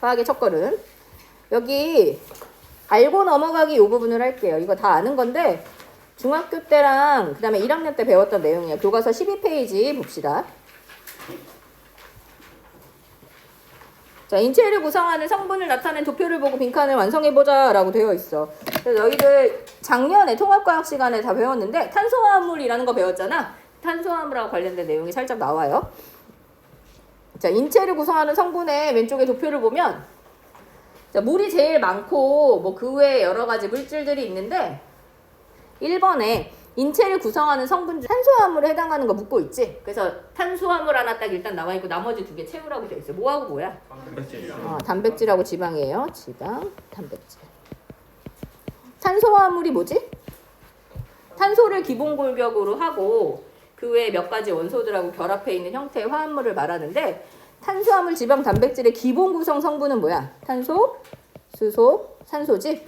화학의 첫걸음. 여기 알고 넘어가기 요 부분을 할게요. 이거 다 아는 건데 중학교 때랑 그 다음에 1학년 때 배웠던 내용이야. 교과서 12페이지 봅시다. 자, 인체를 구성하는 성분을 나타낸 도표를 보고 빈칸을 완성해보자 라고 되어 있어. 그래서 너희들 작년에 통합과학 시간에 다 배웠는데 탄소화합물이라는 거 배웠잖아. 탄소화합물하고 관련된 내용이 살짝 나와요. 자, 인체를 구성하는 성분의 왼쪽에 도표를 보면 자, 물이 제일 많고 뭐 그 외에 여러 가지 물질들이 있는데 1번에 인체를 구성하는 성분 중 탄소화물에 해당하는 거 묻고 있지. 그래서 탄소화물 하나 딱 일단 나와 있고 나머지 두 개 채우라고 되어 있어. 뭐하고 뭐야? 단백질. 단백질하고 지방이에요. 지방, 단백질. 탄소화물이 뭐지? 탄소를 기본 골격으로 하고 그 외에 몇 가지 원소들하고 결합해 있는 형태의 화합물을 말하는데 탄수화물, 지방, 단백질의 기본 구성 성분은 뭐야? 탄소, 수소, 산소지?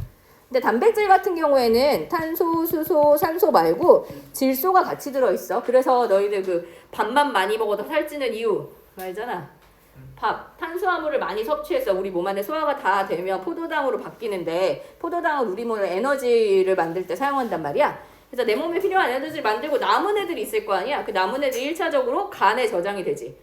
근데 단백질 같은 경우에는 탄소, 수소, 산소 말고 질소가 같이 들어있어. 그래서 너희들 그 밥만 많이 먹어도 살찌는 이유 알잖아. 밥, 탄수화물을 많이 섭취해서 우리 몸 안에 소화가 다 되면 포도당으로 바뀌는데 포도당은 우리 몸에 에너지를 만들 때 사용한단 말이야. 그래서 내 몸에 필요한 에너지를 만들고 남은 애들이 있을 거 아니야. 그 남은 애들이 1차적으로 간에 저장이 되지.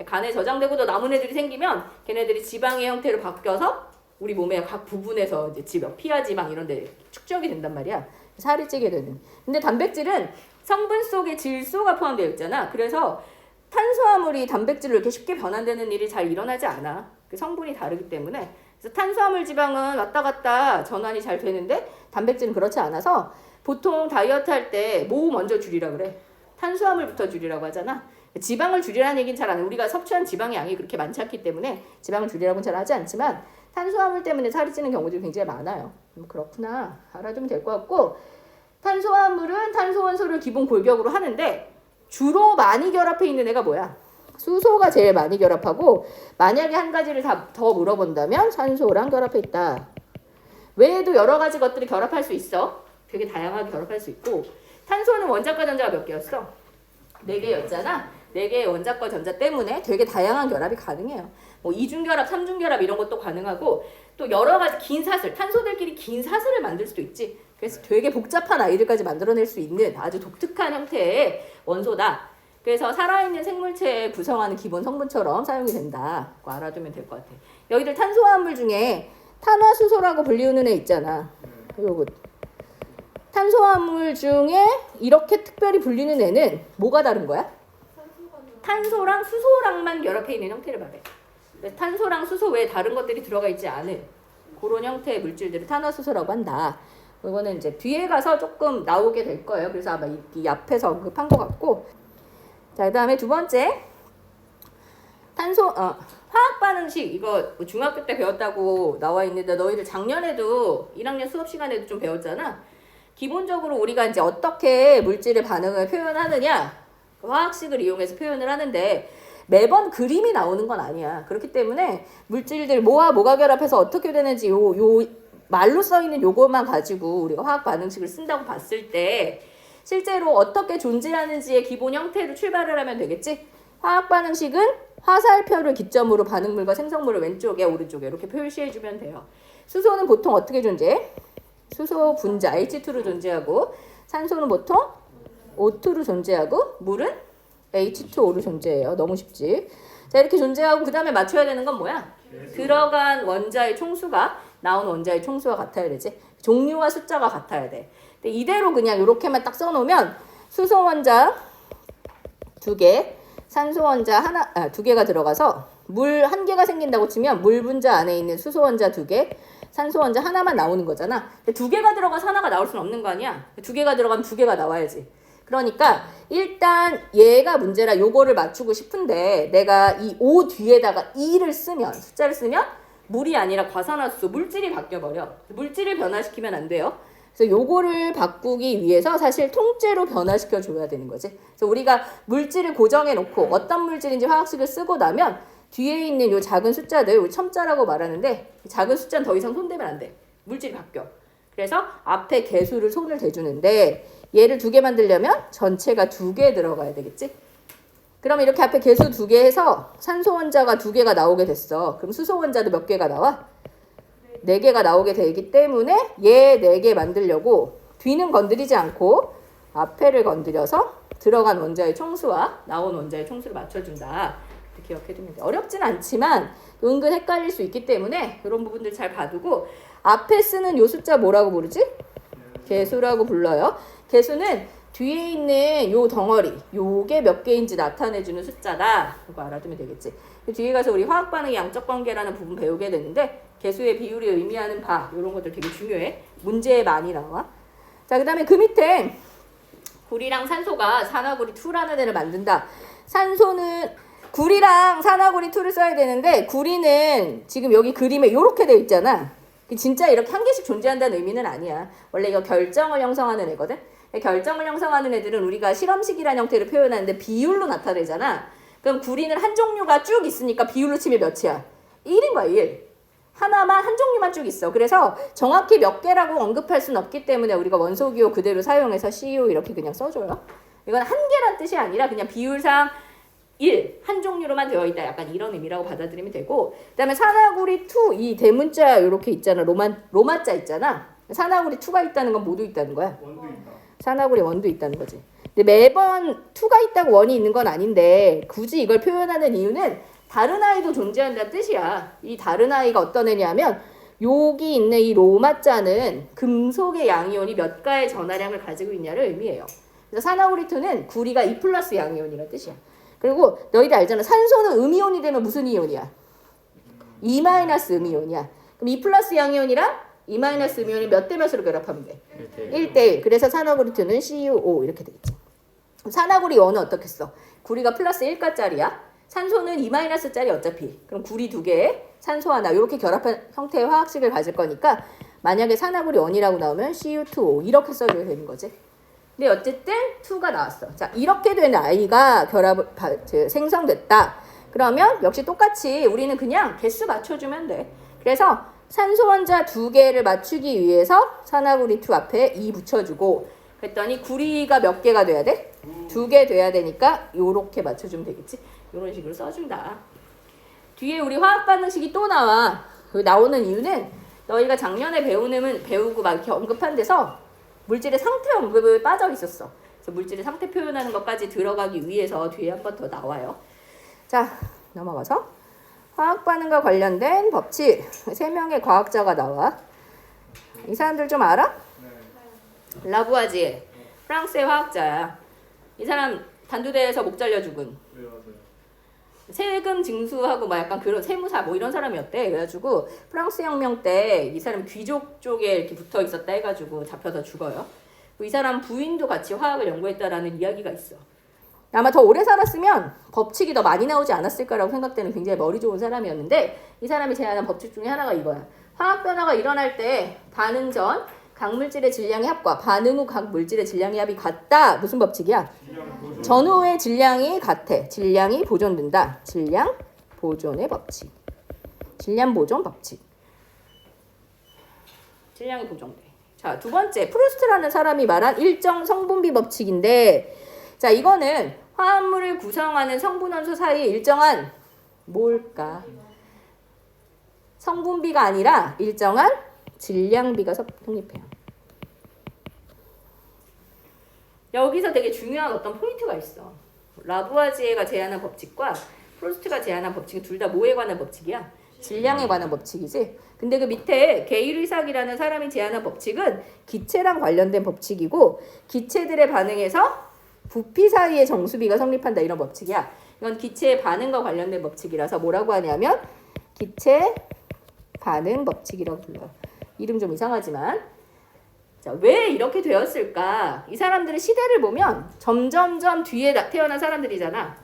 간에 저장되고도 남은 애들이 생기면 걔네들이 지방의 형태로 바뀌어서 우리 몸의 각 부분에서 이제 지방, 피하 지방 이런 데 축적이 된단 말이야. 살이 찌게 되는. 근데 단백질은 성분 속에 질소가 포함되어 있잖아. 그래서 탄수화물이 단백질로 이렇게 쉽게 변환되는 일이 잘 일어나지 않아. 그 성분이 다르기 때문에. 그래서 탄수화물 지방은 왔다 갔다 전환이 잘 되는데 단백질은 그렇지 않아서 보통 다이어트 할 때 뭐 먼저 줄이라 그래? 탄수화물부터 줄이라고 하잖아. 지방을 줄이라는 얘기는 잘 안 해. 우리가 섭취한 지방의 양이 그렇게 많지 않기 때문에 지방을 줄이라고는 잘 하지 않지만 탄수화물 때문에 살이 찌는 경우들이 굉장히 많아요. 그렇구나. 알아두면 될 것 같고 탄수화물은 탄소 원소를 기본 골격으로 하는데 주로 많이 결합해 있는 애가 뭐야? 수소가 제일 많이 결합하고 만약에 한 가지를 더 물어본다면 산소랑 결합해 있다. 외에도 여러 가지 것들이 결합할 수 있어. 되게 다양하게 결합할 수 있고 탄소는 원자과 전자가 몇 개였어? 4개였잖아. 4개의 원자과 전자 때문에 되게 다양한 결합이 가능해요. 뭐 이중결합, 삼중결합 이런 것도 가능하고 또 여러 가지 긴 사슬, 탄소들끼리 긴 사슬을 만들 수도 있지. 그래서 되게 복잡한 아이들까지 만들어낼 수 있는 아주 독특한 형태의 원소다. 그래서 살아있는 생물체에 구성하는 기본 성분처럼 사용이 된다. 그거 알아두면 될 것 같아. 여기들 탄소화합물 중에 탄화수소라고 불리우는 애 있잖아. 요거. 탄소화물 중에 이렇게 특별히 불리는 애는 뭐가 다른 거야? 탄소랑 수소랑만 결합해 있는 형태를 말해. 탄소랑 수소 외에 다른 것들이 들어가 있지 않은 그런 형태의 물질들을 탄화수소라고 한다. 이거는 이제 뒤에 가서 조금 나오게 될 거예요. 그래서 아마 이 앞에서 언급한 것 같고. 자, 그 다음에 두 번째. 화학 반응식. 이거 중학교 때 배웠다고 나와 있는데 너희들 작년에도 1학년 수업 시간에도 좀 배웠잖아. 기본적으로 우리가 이제 어떻게 물질의 반응을 표현하느냐. 화학식을 이용해서 표현을 하는데 매번 그림이 나오는 건 아니야. 그렇기 때문에 물질들 뭐와 뭐가 결합해서 어떻게 되는지 요 말로 써 있는 요것만 가지고 우리가 화학 반응식을 쓴다고 봤을 때 실제로 어떻게 존재하는지의 기본 형태로 출발을 하면 되겠지. 화학 반응식은 화살표를 기점으로 반응물과 생성물을 왼쪽에 오른쪽에 이렇게 표시해 주면 돼요. 수소는 보통 어떻게 존재해? 수소 분자 H2로 존재하고 산소는 보통 O2로 존재하고 물은 H2O로 존재해요. 너무 쉽지. 자, 이렇게 존재하고 그 다음에 맞춰야 되는 건 뭐야? 들어간 원자의 총수가 나온 원자의 총수와 같아야 되지. 종류와 숫자가 같아야 돼. 근데 이대로 그냥 이렇게만 딱 써놓으면 수소 원자 2개, 산소 원자 2개가 들어가서 물 1개가 생긴다고 치면 물 분자 안에 있는 수소 원자 2개, 산소 원자 하나만 나오는 거잖아. 근데 2개가 들어가서 하나가 나올 수는 없는 거 아니야? 2개가 들어가면 2개가 나와야지. 그러니까 일단 얘가 문제라 요거를 맞추고 싶은데 내가 이 O 뒤에다가 2를 쓰면 숫자를 쓰면 물이 아니라 과산화수소 물질이 바뀌어버려. 물질을 변화시키면 안 돼요. 그래서 요거를 바꾸기 위해서 사실 통째로 변화시켜 줘야 되는 거지. 그래서 우리가 물질을 고정해 놓고 어떤 물질인지 화학식을 쓰고 나면 뒤에 있는 요 작은 숫자들 우리 첨자라고 말하는데 작은 숫자는 더 이상 손대면 안 돼. 물질이 바뀌어. 그래서 앞에 개수를 손을 대주는데 얘를 2개 만들려면 전체가 2개 들어가야 되겠지? 그러면 이렇게 앞에 개수 2개 해서 산소 원자가 2개가 나오게 됐어. 그럼 수소 원자도 몇 개가 나와? 4개가 나오게 되기 때문에 얘 4개 만들려고 뒤는 건드리지 않고 앞에를 건드려서 들어간 원자의 총수와 나온 원자의 총수를 맞춰준다. 이렇게 기억해두면 돼. 어렵진 않지만 은근 헷갈릴 수 있기 때문에 이런 부분들 잘 봐두고 앞에 쓰는 요 숫자 뭐라고 부르지? 개수라고 불러요. 개수는 뒤에 있는 요 덩어리, 요게 몇 개인지 나타내주는 숫자다. 이거 알아두면 되겠지. 뒤에 가서 우리 화학 반응의 양적 관계라는 부분 배우게 되는데 개수의 비율이 의미하는 바 이런 것들 되게 중요해. 문제에 많이 나와. 자, 그 다음에 그 밑에 구리랑 산소가 산화구리 2라는 애를 만든다. 산소는 구리랑 산화구리 2를 써야 되는데 구리는 지금 여기 그림에 이렇게 돼 있잖아. 진짜 이렇게 한 개씩 존재한다는 의미는 아니야. 원래 이거 결정을 형성하는 애거든. 결정을 형성하는 애들은 우리가 실험식이라는 형태로 표현하는데 비율로 나타내잖아. 그럼 구리는 한 종류가 쭉 있으니까 비율로 치면 몇이야? 1인 거야, 1. 하나만, 한 종류만 쭉 있어. 그래서 정확히 몇 개라고 언급할 수는 없기 때문에 우리가 원소기호 그대로 사용해서 CO 이렇게 그냥 써줘요. 이건 한 개란 뜻이 아니라 그냥 비율상 1, 한 종류로만 되어 있다. 약간 이런 의미라고 받아들이면 되고, 그 다음에 산화구리 2, 이 대문자 이렇게 있잖아. 로마자 있잖아. 산화구리 2가 있다는 건 모두 있다는 거야. 원도 있다. 산화구리 1도 있다는 거지. 근데 매번 2가 있다고 1이 있는 건 아닌데 굳이 이걸 표현하는 이유는 다른 아이도 존재한다는 뜻이야. 이 다른 아이가 어떤 애냐면 여기 있는 이 로마자는 금속의 양이온이 몇 가의 전하량을 가지고 있냐를 의미해요. 그래서 산화구리 2는 구리가 2 플러스 양이온이라는 뜻이야. 그리고 너희들 알잖아. 산소는 음이온이 되면 무슨 이온이야? 2 마이너스 음이온이야. 그럼 2 플러스 양이온이랑 2 마이너스 음이온이 몇 대 몇으로 결합하면 돼? 1대1. 그래서 산화구리 2는 CuO 이렇게 되겠지. 그럼 산화구리 1은 어떻게 써? 구리가 플러스 1가짜리야. 산소는 2 마이너스짜리 어차피. 그럼 구리 2개에 산소 하나 이렇게 결합한 형태의 화학식을 가질 거니까 만약에 산화구리 1이라고 나오면 Cu2O 이렇게 써줘야 되는 거지. 근데 어쨌든 2가 나왔어. 자, 이렇게 된 아이가 생성됐다. 그러면 역시 똑같이 우리는 그냥 개수 맞춰주면 돼. 그래서 산소 원자 2개를 맞추기 위해서 산화구리 2 앞에 2 붙여주고 그랬더니 구리가 몇 개가 돼야 돼? 2개 돼야 되니까 요렇게 맞춰주면 되겠지. 이런 식으로 써준다. 뒤에 우리 화학 반응식이 또 나와. 그 나오는 이유는 너희가 작년에 배우고 막 이렇게 언급한 데서 물질의 상태 언급을 빠져 있었어. 그래서 물질의 상태 표현하는 것까지 들어가기 위해서 뒤에 한 번 더 나와요. 자, 넘어가서 화학 반응과 관련된 법칙 3명의 과학자가 나와. 이 사람들 좀 알아? 네. 라부아지에 프랑스의 화학자야. 이 사람 단두대에서 목 잘려 죽은. 네, 맞아요. 세금 징수하고 막 약간 그런 세무사 뭐 이런 사람이었대. 그래가지고 프랑스 혁명 때 이 사람 귀족 쪽에 이렇게 붙어 있었다 해가지고 잡혀서 죽어요. 이 사람 부인도 같이 화학을 연구했다라는 이야기가 있어. 아마 더 오래 살았으면 법칙이 더 많이 나오지 않았을까라고 생각되는 굉장히 머리 좋은 사람이었는데 이 사람이 제안한 법칙 중에 하나가 이거야. 화학 변화가 일어날 때 반응 전 각 물질의 질량의 합과 반응 후 각 물질의 질량의 합이 같다. 무슨 법칙이야? 전후의 질량이 같아. 질량이 보존된다. 질량 보존의 법칙. 질량 보존 법칙. 질량이 보존돼. 자, 두 번째 프루스트라는 사람이 말한 일정 성분비 법칙인데 자, 이거는 화합물을 구성하는 성분원소 사이에 일정한 뭘까? 성분비가 아니라 일정한 질량비가 성립해요. 여기서 되게 중요한 어떤 포인트가 있어. 라부아지에가 제안한 법칙과 프로스트가 제안한 법칙은 둘 다 뭐에 관한 법칙이야? 질량에 관한 법칙이지. 근데 그 밑에 게이르삭이라는 사람이 제안한 법칙은 기체랑 관련된 법칙이고 기체들의 반응에서 부피 사이의 정수비가 성립한다 이런 법칙이야. 이건 기체의 반응과 관련된 법칙이라서 뭐라고 하냐면 기체 반응 법칙이라고 불러요. 이름 좀 이상하지만 자, 왜 이렇게 되었을까? 이 사람들의 시대를 보면 점점점 뒤에 태어난 사람들이잖아.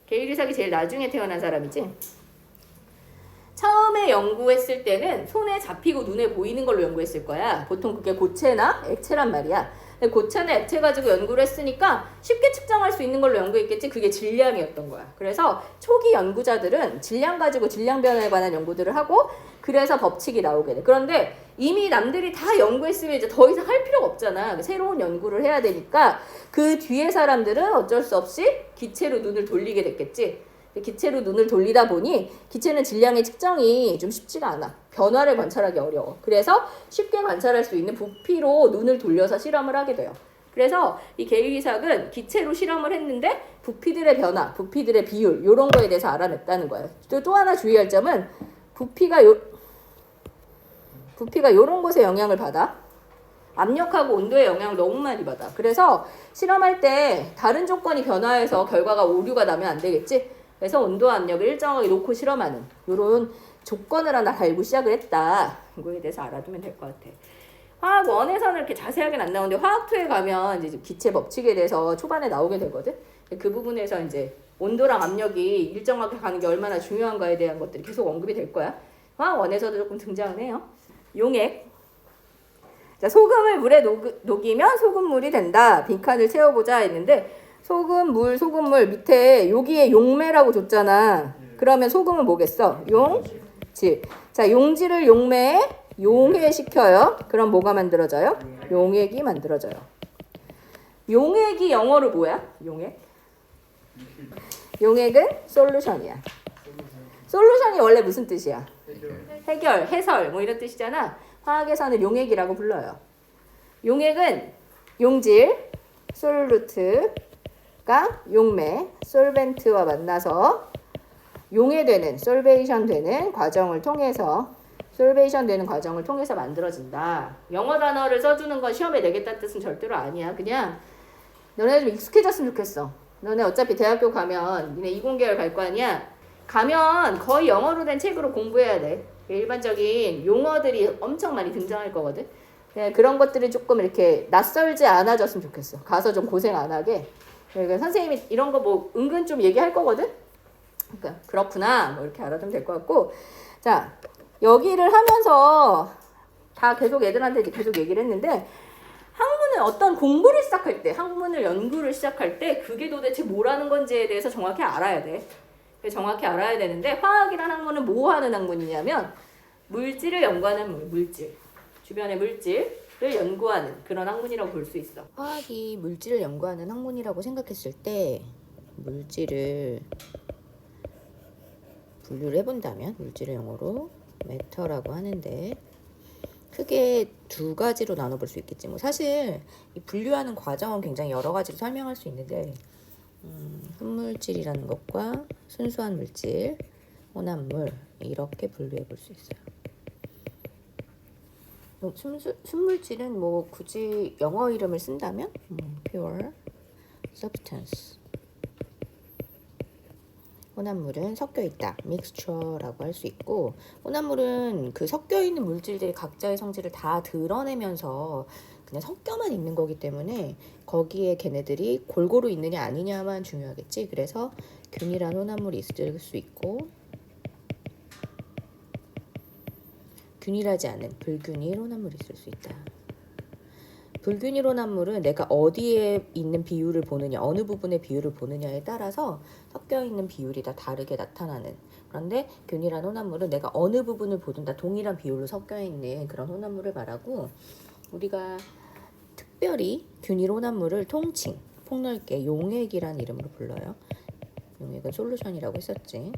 게이르삭이 제일 나중에 태어난 사람이지. 처음에 연구했을 때는 손에 잡히고 눈에 보이는 걸로 연구했을 거야. 보통 그게 고체나 액체란 말이야. 근데 고체는 액체 가지고 연구를 했으니까 쉽게 측정할 수 있는 걸로 연구했겠지. 그게 질량이었던 거야. 그래서 초기 연구자들은 질량 가지고 질량 변화에 관한 연구들을 하고 그래서 법칙이 나오게 돼. 그런데 이미 남들이 다 연구했으면 이제 더 이상 할 필요가 없잖아. 새로운 연구를 해야 되니까 그 뒤에 사람들은 어쩔 수 없이 기체로 눈을 돌리게 됐겠지. 기체로 눈을 돌리다 보니 기체는 질량의 측정이 좀 쉽지가 않아. 변화를 관찰하기 어려워. 그래서 쉽게 관찰할 수 있는 부피로 눈을 돌려서 실험을 하게 돼요. 그래서 이 게일 이삭은 기체로 실험을 했는데 부피들의 변화, 부피들의 비율 이런 거에 대해서 알아냈다는 거예요. 또 하나 주의할 점은 부피가 이런 곳에 영향을 받아. 압력하고 온도의 영향을 너무 많이 받아. 그래서 실험할 때 다른 조건이 변화해서 결과가 오류가 나면 안 되겠지. 그래서 온도와 압력을 일정하게 놓고 실험하는 이런 조건을 하나 달고 시작을 했다. 이거에 대해서 알아두면 될 것 같아. 화학 1에서는 이렇게 자세하게는 안 나오는데 화학 2에 가면 이제 기체 법칙에 대해서 초반에 나오게 되거든. 그 부분에서 이제 온도랑 압력이 일정하게 가는 게 얼마나 중요한가에 대한 것들이 계속 언급이 될 거야. 화학 1에서도 조금 등장을 해요. 용액. 자, 소금을 물에 녹이면 소금물이 된다. 빈칸을 채워보자 했는데 소금물 밑에 여기에 용매라고 줬잖아. 그러면 소금은 뭐겠어? 용질. 자, 용질을 용매에 용해시켜요. 그럼 뭐가 만들어져요? 용액이 만들어져요. 용액이 영어로 뭐야? 용액은 솔루션이야. 솔루션이 원래 무슨 뜻이야? 해결, 해설 뭐 이런 뜻이잖아. 화학에서는 용액이라고 불러요. 용액은 용질, 솔루트가 용매, 솔벤트와 만나서 용해되는, 솔베이션 되는 과정을 통해서 만들어진다. 영어 단어를 써주는 건 시험에 내겠다는 뜻은 절대로 아니야. 그냥 너네 좀 익숙해졌으면 좋겠어. 너네 어차피 대학교 가면 니네 이공계열 갈 거 아니야. 가면 거의 영어로 된 책으로 공부해야 돼. 일반적인 용어들이 엄청 많이 등장할 거거든. 그런 것들이 조금 이렇게 낯설지 않아졌으면 좋겠어. 가서 좀 고생 안 하게. 그러니까 선생님이 이런 거 뭐 은근 좀 얘기할 거거든. 그러니까 그렇구나 뭐 이렇게 알아두면 될 것 같고. 자, 여기를 하면서 다 계속 애들한테 계속 얘기를 했는데 학문을 어떤 공부를 시작할 때, 학문을 연구를 시작할 때 그게 도대체 뭐라는 건지에 대해서 정확히 알아야 돼. 정확히 알아야 되는데 화학이라는 학문은 뭐 하는 학문이냐면 물질을 연구하는 물질, 주변의 물질을 연구하는 그런 학문이라고 볼 수 있어. 화학이 물질을 연구하는 학문이라고 생각했을 때 물질을 분류를 해본다면 물질을 영어로 matter라고 하는데 크게 두 가지로 나눠볼 수 있겠지. 뭐 사실 이 분류하는 과정은 굉장히 여러 가지로 설명할 수 있는데 흑물질이라는 것과 순수한 물질, 혼합물 이렇게 분류해 볼 수 있어요. 순물질은 뭐 굳이 영어 이름을 쓴다면 pure substance. 혼합물은 섞여 있다, mixture라고 할 수 있고, 혼합물은 그 섞여 있는 물질들이 각자의 성질을 다 드러내면서 그냥 섞여만 있는 거기 때문에 거기에 걔네들이 골고루 있느냐 아니냐만 중요하겠지. 그래서 균일한 혼합물이 있을 수 있고 균일하지 않은 불균일 혼합물이 있을 수 있다. 불균일 혼합물은 내가 어디에 있는 비율을 보느냐, 어느 부분의 비율을 보느냐에 따라서 섞여 있는 비율이 다 다르게 나타나는. 그런데 균일한 혼합물은 내가 어느 부분을 보든 다 동일한 비율로 섞여 있는 그런 혼합물을 말하고, 우리가 특별히 균일 혼합물을 통칭, 폭넓게 용액이라는 이름으로 불러요. 용액은 솔루션이라고 했었지.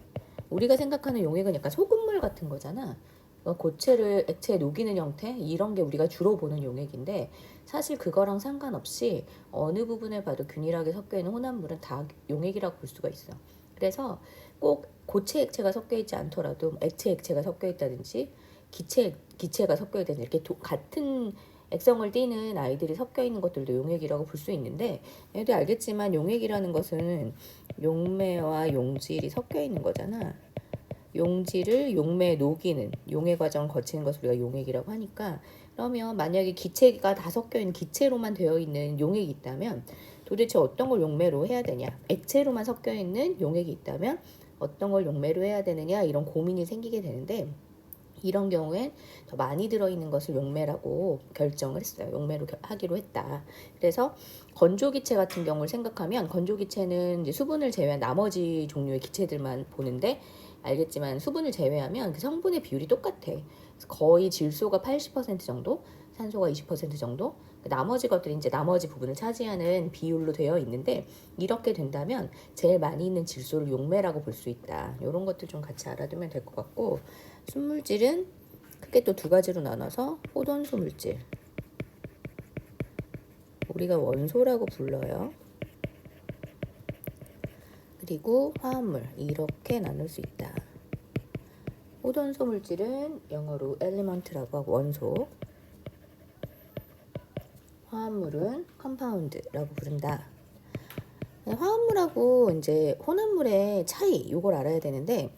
우리가 생각하는 용액은 약간 소금물 같은 거잖아. 고체를 액체에 녹이는 형태, 이런 게 우리가 주로 보는 용액인데 사실 그거랑 상관없이 어느 부분을 봐도 균일하게 섞여 있는 혼합물은 다 용액이라고 볼 수가 있어. 그래서 꼭 고체 액체가 섞여 있지 않더라도 액체가 섞여 있다든지 기체가 섞여 있다든지 이렇게 같은 액성을 띠는 아이들이 섞여 있는 것들도 용액이라고 볼 수 있는데, 얘도 알겠지만 용액이라는 것은 용매와 용질이 섞여 있는 거잖아. 용질을 용매에 녹이는 용해 과정을 거치는 것을 우리가 용액이라고 하니까, 그러면 만약에 기체가 다 섞여 있는 기체로만 되어 있는 용액이 있다면 도대체 어떤 걸 용매로 해야 되냐, 액체로만 섞여 있는 용액이 있다면 어떤 걸 용매로 해야 되느냐, 이런 고민이 생기게 되는데, 이런 경우엔 더 많이 들어있는 것을 용매라고 결정을 했어요. 용매로 하기로 했다. 그래서 건조기체 같은 경우를 생각하면 건조기체는 이제 수분을 제외한 나머지 종류의 기체들만 보는데 알겠지만 수분을 제외하면 그 성분의 비율이 똑같아. 거의 질소가 80% 정도, 산소가 20% 정도, 나머지 것들이 이제 나머지 부분을 차지하는 비율로 되어 있는데 이렇게 된다면 제일 많이 있는 질소를 용매라고 볼 수 있다. 이런 것들 좀 같이 알아두면 될 것 같고 순물질은 크게 또 두 가지로 나눠서 호돈수 물질 우리가 원소라고 불러요. 그리고 화합물 이렇게 나눌 수 있다. 호돈수 물질은 영어로 element라고 하고 원소, 화합물은 컴파운드라고 부른다. 화합물하고 이제 혼합물의 차이 이걸 알아야 되는데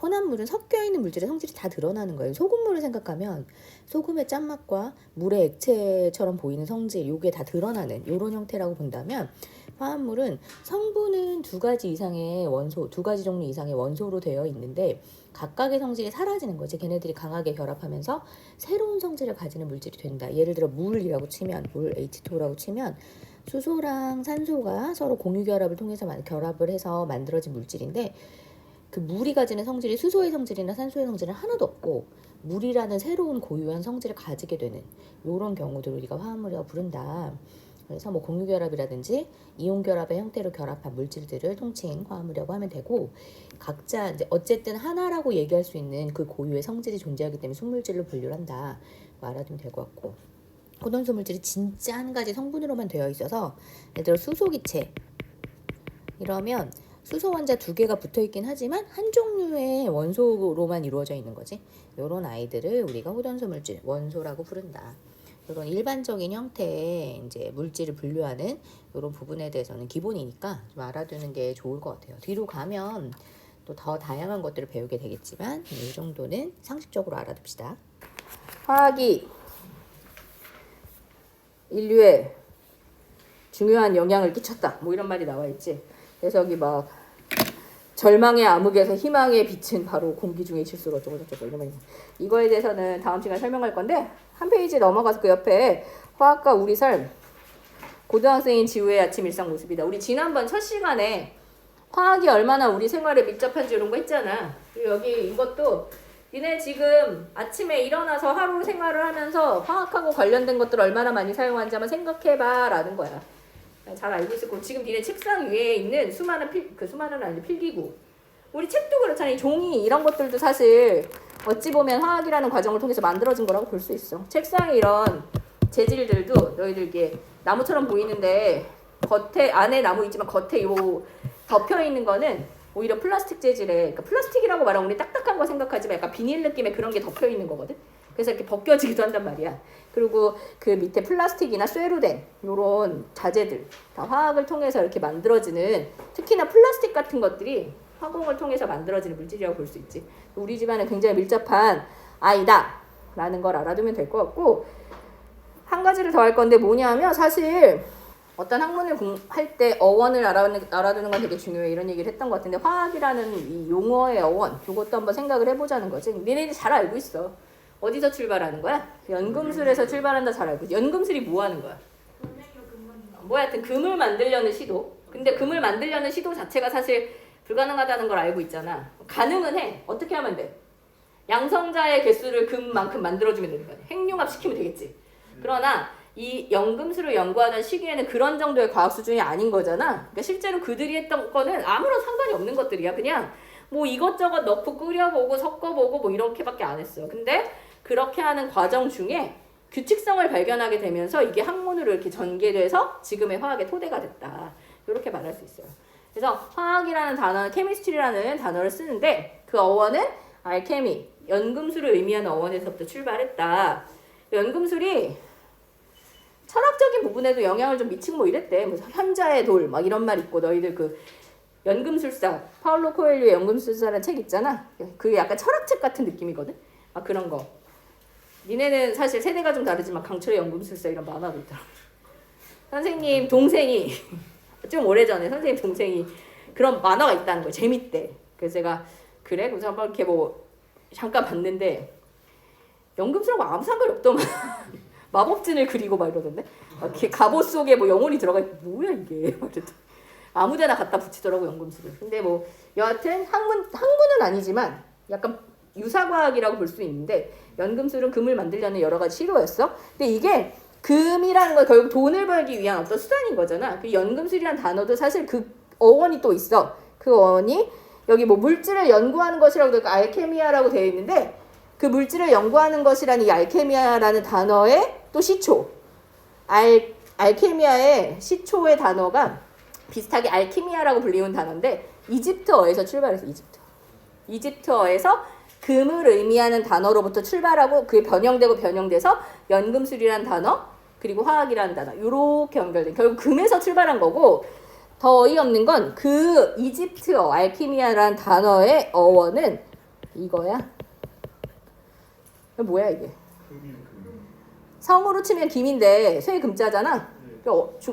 혼합물은 섞여 있는 물질의 성질이 다 드러나는 거예요. 소금물을 생각하면 소금의 짠맛과 물의 액체처럼 보이는 성질 요게 다 드러나는 이런 형태라고 본다면 화합물은 성분은 두 가지 이상의 원소, 두 가지 종류 이상의 원소로 되어 있는데 각각의 성질이 사라지는 거지. 걔네들이 강하게 결합하면서 새로운 성질을 가지는 물질이 된다. 예를 들어 물이라고 치면 물 H2O라고 치면 수소랑 산소가 서로 공유 결합을 통해서 결합을 해서 만들어진 물질인데 그 물이 가지는 성질이 수소의 성질이나 산소의 성질은 하나도 없고 물이라는 새로운 고유한 성질을 가지게 되는 이런 경우들을 우리가 화합물이라고 부른다. 그래서 뭐 공유결합이라든지 이온결합의 형태로 결합한 물질들을 통칭 화합물이라고 하면 되고 각자 이제 어쨌든 하나라고 얘기할 수 있는 그 고유의 성질이 존재하기 때문에 순물질로 분류를 한다. 알아두면 될 것 같고 호돈수 물질이 진짜 한 가지 성분으로만 되어 있어서 예를 들어 수소기체 이러면 수소 원자 두 개가 붙어 있긴 하지만 한 종류의 원소로만 이루어져 있는 거지. 이런 아이들을 우리가 호돈수 물질, 원소라고 부른다. 이런 일반적인 형태의 이제 물질을 분류하는 이런 부분에 대해서는 기본이니까 좀 알아두는 게 좋을 것 같아요. 뒤로 가면 또 더 다양한 것들을 배우게 되겠지만 이 정도는 상식적으로 알아둡시다. 화학이 인류에 중요한 영향을 끼쳤다. 뭐 이런 말이 나와 있지. 그래서 여기 막 절망의 암흑에서 희망의 빛은 바로 공기 중에 질소로 어쩌고저쩌고 이런 말이 이거에 대해서는 다음 시간에 설명할 건데 한 페이지 넘어가서 그 옆에 화학과 우리 삶 고등학생인 지우의 아침 일상 모습이다. 우리 지난번 첫 시간에 화학이 얼마나 우리 생활에 밀접한지 이런 거 했잖아. 그리고 여기 이것도 니네 지금 아침에 일어나서 하루 생활을 하면서 화학하고 관련된 것들 얼마나 많이 사용하는지 한번 생각해봐 라는 거야. 잘 알고 있을 거고 지금 니네 책상 위에 있는 수많은 수많은 아니 필기구 우리 책도 그렇잖아. 이 종이 이런 것들도 사실 어찌 보면 화학이라는 과정을 통해서 만들어진 거라고 볼 수 있어. 책상에 이런 재질들도 너희들 이게 나무처럼 보이는데 겉에 안에 나무 있지만 겉에 요 덮여 있는 거는 오히려 플라스틱 재질의 그러니까 플라스틱이라고 말하면 우리 딱딱한 거 생각하지만 약간 비닐 느낌의 그런 게 덮여 있는 거거든. 그래서 이렇게 벗겨지기도 한단 말이야. 그리고 그 밑에 플라스틱이나 쇠로 된 요런 자재들 다 화학을 통해서 이렇게 만들어지는 특히나 플라스틱 같은 것들이 화공을 통해서 만들어지는 물질이라고 볼 수 있지. 우리 집안에 굉장히 밀접한 아이다 라는 걸 알아두면 될 것 같고 한 가지를 더 할 건데 뭐냐면 사실 어떤 학문을 할 때 어원을 알아두는 건 되게 중요해. 이런 얘기를 했던 것 같은데 화학이라는 이 용어의 어원 이것도 한번 생각을 해보자는 거지. 니네들이 잘 알고 있어. 어디서 출발하는 거야? 연금술에서 출발한다 잘 알고. 연금술이 뭐 하는 거야? 뭐 하여튼 금을 만들려는 시도. 근데 금을 만들려는 시도 자체가 사실 불가능하다는 걸 알고 있잖아. 가능은 해. 어떻게 하면 돼? 양성자의 개수를 금만큼 만들어주면 되는 거야. 핵융합 시키면 되겠지. 그러나 이 연금술을 연구하던 시기에는 그런 정도의 과학 수준이 아닌 거잖아. 그러니까 실제로 그들이 했던 거는 아무런 상관이 없는 것들이야. 그냥 뭐 이것저것 넣고 끓여보고 섞어보고 뭐 이렇게밖에 안 했어. 근데 그렇게 하는 과정 중에 규칙성을 발견하게 되면서 이게 학문으로 이렇게 전개돼서 지금의 화학의 토대가 됐다. 이렇게 말할 수 있어요. 그래서 화학이라는 단어, 케미스트리라는 단어를 쓰는데 그 어원은 알케미, 연금술을 의미하는 어원에서부터 출발했다. 연금술이 철학적인 부분에도 영향을 좀 미치고 뭐 이랬대. 뭐 현자의 돌 막 이런 말 있고 너희들 그 연금술사 파울로 코엘류의 연금술사라는 책 있잖아. 그게 약간 철학책 같은 느낌이거든. 막 그런 거. 니네는 사실 세대가 좀 다르지만 강철의 연금술사 이런 만화도 있더라. 선생님 동생이 좀 오래전에 선생님 동생이 그런 만화가 있다는 거예요. 재밌대. 그래서 제가 그래? 그래서 한번 이렇게 뭐 잠깐 봤는데 연금술하고 아무 상관이 없더만. 마법진을 그리고 막 이러던데. 이렇게 갑옷 속에 뭐 영혼이 들어가 있고 뭐야 이게. 아무데나 갖다 붙이더라고 연금술을. 근데 뭐 여하튼 학문은 아니지만 약간 유사과학이라고 볼 수 있는데 연금술은 금을 만들려는 여러 가지 시도였어. 근데 이게 금이라는 건 결국 돈을 벌기 위한 어떤 수단인 거잖아. 그 연금술이라는 단어도 사실 그 어원이 또 있어. 그 어원이 여기 뭐 물질을 연구하는 것이라고 되어 있고 알케미아라고 되어 있는데 그 물질을 연구하는 것이라는 이 알케미아라는 단어의 또 시초. 알케미아의 시초의 단어가 비슷하게 알키미아라고 불리는 단어인데 이집트어에서 출발해서 이집트어에서 금을 의미하는 단어로부터 출발하고 그게 변형돼서 연금술이라는 단어 그리고 화학이라는 단어 이렇게 연결된 결국 금에서 출발한 거고 더 어이없는 건 그 이집트어 알키미아라는 단어의 어원은 이거야. 뭐야 이게? 성으로 치면 김인데 쇠 금자잖아.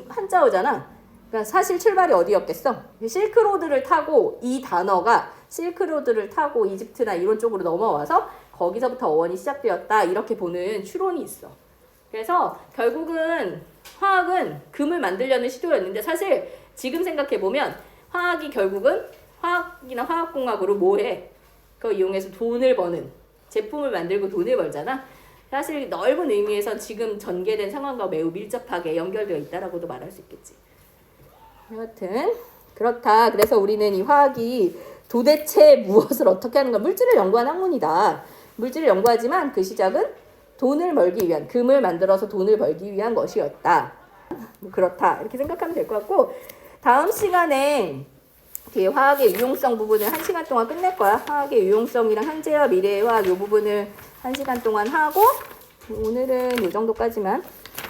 한자어잖아. 그러니까 사실 출발이 어디였겠어? 실크로드를 타고 이 단어가 실크로드를 타고 이집트나 이런 쪽으로 넘어와서 거기서부터 어원이 시작되었다 이렇게 보는 추론이 있어. 그래서 결국은 화학은 금을 만들려는 시도였는데 사실 지금 생각해보면 화학이 결국은 화학이나 화학공학으로 뭐해? 그거 이용해서 돈을 버는 제품을 만들고 돈을 벌잖아. 사실 넓은 의미에서 지금 전개된 상황과 매우 밀접하게 연결되어 있다라고도 말할 수 있겠지. 여하튼 그렇다. 그래서 우리는 이 화학이 도대체 무엇을 어떻게 하는가 물질을 연구한 학문이다. 물질을 연구하지만 그 시작은 돈을 벌기 위한 금을 만들어서 돈을 벌기 위한 것이었다. 그렇다 이렇게 생각하면 될 것 같고 다음 시간에 뒤에 화학의 유용성 부분을 1시간 동안 끝낼 거야. 화학의 유용성이랑 현재와 미래의 화학 이 부분을 1시간 동안 하고 오늘은 이 정도까지만